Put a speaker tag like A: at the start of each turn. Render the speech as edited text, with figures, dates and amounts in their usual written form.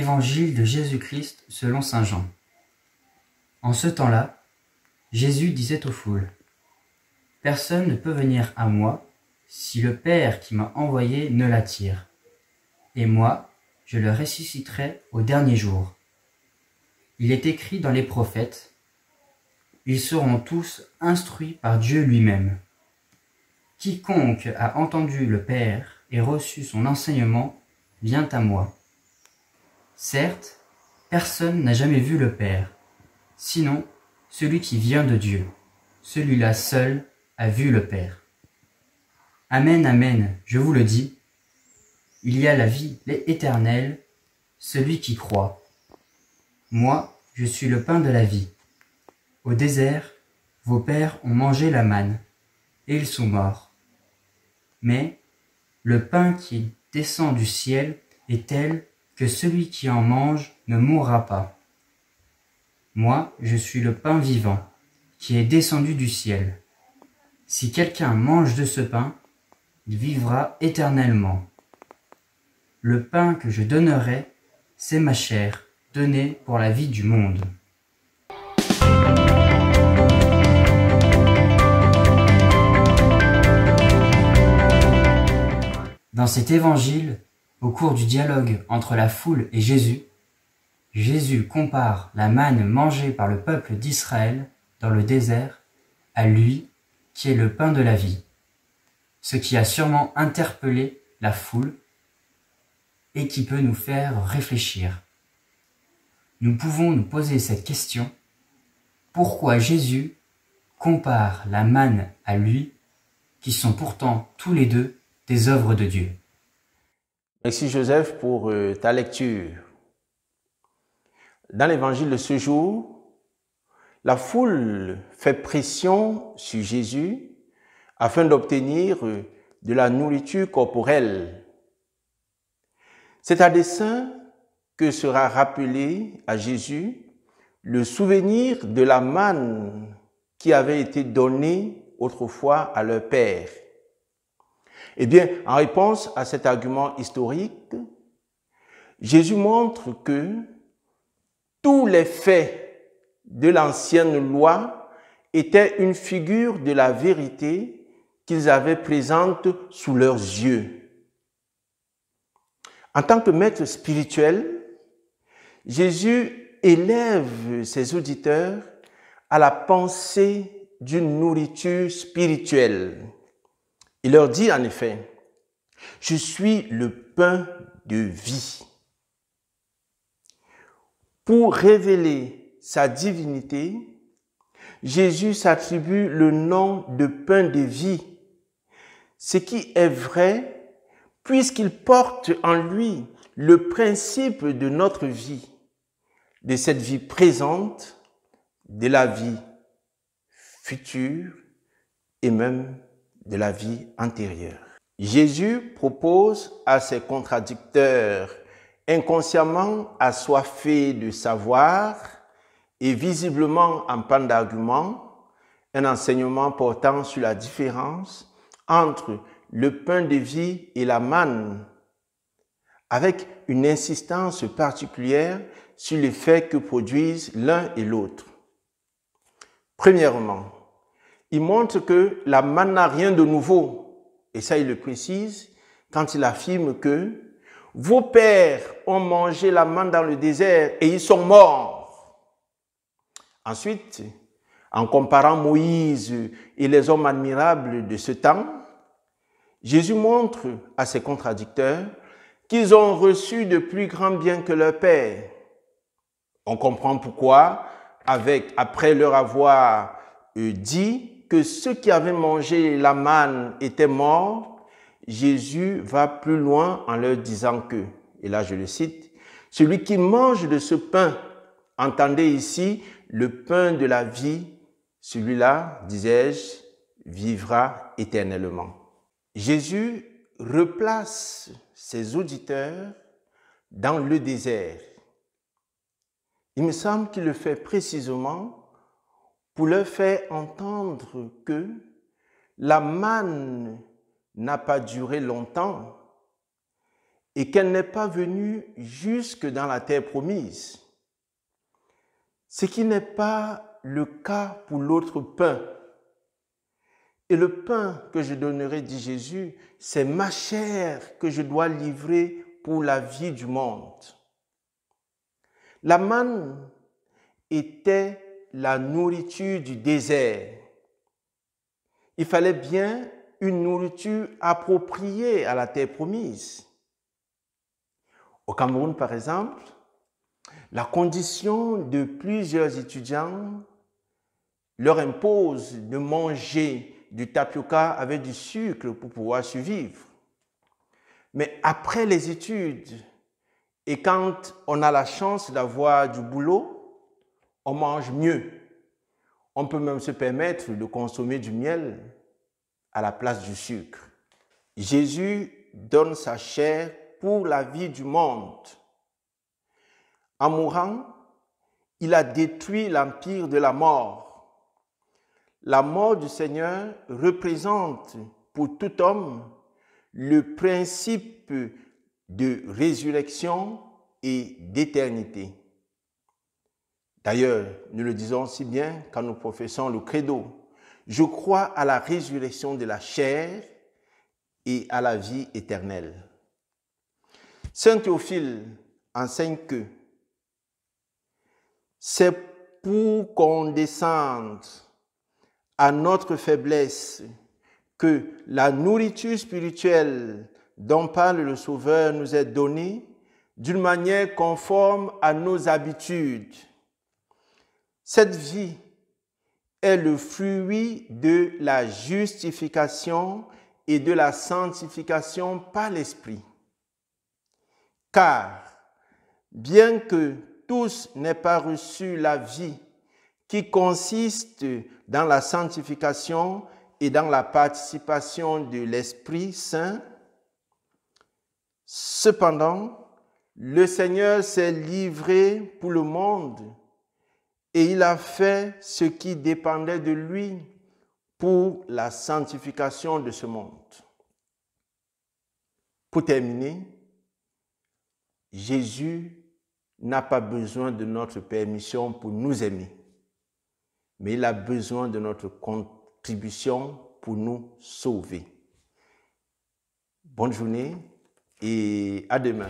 A: Évangile de Jésus-Christ selon saint Jean. En ce temps-là, Jésus disait aux foules : « Personne ne peut venir à moi si le Père qui m'a envoyé ne l'attire. Et moi, je le ressusciterai au dernier jour. Il est écrit dans les prophètes : ils seront tous instruits par Dieu lui-même. Quiconque a entendu le Père et reçu son enseignement vient à moi. Certes, personne n'a jamais vu le Père, sinon celui qui vient de Dieu. Celui-là seul a vu le Père. Amen, amen, je vous le dis, il y a la vie éternelle, celui qui croit. Moi, je suis le pain de la vie. Au désert, vos pères ont mangé la manne, et ils sont morts. Mais le pain qui descend du ciel est tel que celui qui en mange ne mourra pas. Moi, je suis le pain vivant, qui est descendu du ciel. Si quelqu'un mange de ce pain, il vivra éternellement. Le pain que je donnerai, c'est ma chair, donnée pour la vie du monde. Dans cet évangile, au cours du dialogue entre la foule et Jésus, Jésus compare la manne mangée par le peuple d'Israël dans le désert à lui qui est le pain de la vie, ce qui a sûrement interpellé la foule et qui peut nous faire réfléchir. Nous pouvons nous poser cette question : pourquoi Jésus compare la manne à lui, qui sont pourtant tous les deux des œuvres de Dieu?
B: Merci Joseph pour ta lecture. Dans l'évangile de ce jour, la foule fait pression sur Jésus afin d'obtenir de la nourriture corporelle. C'est à dessein que sera rappelé à Jésus le souvenir de la manne qui avait été donnée autrefois à leur père. Eh bien, en réponse à cet argument historique, Jésus montre que tous les faits de l'ancienne loi étaient une figure de la vérité qu'ils avaient présente sous leurs yeux. En tant que maître spirituel, Jésus élève ses auditeurs à la pensée d'une nourriture spirituelle. Il leur dit en effet : « Je suis le pain de vie ». Pour révéler sa divinité, Jésus s'attribue le nom de pain de vie, ce qui est vrai puisqu'il porte en lui le principe de notre vie, de cette vie présente, de la vie future et même de la vie antérieure. Jésus propose à ses contradicteurs inconsciemment assoiffés de savoir et visiblement en panne d'arguments, un enseignement portant sur la différence entre le pain de vie et la manne, avec une insistance particulière sur l'effet que produisent l'un et l'autre. Premièrement, il montre que la manne n'a rien de nouveau, et ça il le précise quand il affirme que vos pères ont mangé la manne dans le désert et ils sont morts. Ensuite, en comparant Moïse et les hommes admirables de ce temps, Jésus montre à ses contradicteurs qu'ils ont reçu de plus grands biens que leur père. On comprend pourquoi, après leur avoir dit que ceux qui avaient mangé la manne étaient morts, Jésus va plus loin en leur disant que, et là je le cite, « Celui qui mange de ce pain, entendez ici le pain de la vie, celui-là, disais-je, vivra éternellement. » Jésus replace ses auditeurs dans le désert. Il me semble qu'il le fait précisément pour leur faire entendre que la manne n'a pas duré longtemps et qu'elle n'est pas venue jusque dans la terre promise. Ce qui n'est pas le cas pour l'autre pain. Et le pain que je donnerai, dit Jésus, c'est ma chair que je dois livrer pour la vie du monde. La manne était la nourriture du désert. Il fallait bien une nourriture appropriée à la terre promise. Au Cameroun, par exemple, la condition de plusieurs étudiants leur impose de manger du tapioca avec du sucre pour pouvoir survivre. Mais après les études, et quand on a la chance d'avoir du boulot, on mange mieux. On peut même se permettre de consommer du miel à la place du sucre. Jésus donne sa chair pour la vie du monde. En mourant, il a détruit l'empire de la mort. La mort du Seigneur représente pour tout homme le principe de résurrection et d'éternité. D'ailleurs, nous le disons si bien quand nous professons le credo. Je crois à la résurrection de la chair et à la vie éternelle. Saint Théophile enseigne que c'est pour qu'on descende à notre faiblesse que la nourriture spirituelle dont parle le Sauveur nous est donnée d'une manière conforme à nos habitudes. Cette vie est le fruit de la justification et de la sanctification par l'Esprit. Car, bien que tous n'aient pas reçu la vie qui consiste dans la sanctification et dans la participation de l'Esprit Saint, cependant, le Seigneur s'est livré pour le monde et il a fait ce qui dépendait de lui pour la sanctification de ce monde. Pour terminer, Jésus n'a pas besoin de notre permission pour nous aimer, mais il a besoin de notre contribution pour nous sauver. Bonne journée et à demain.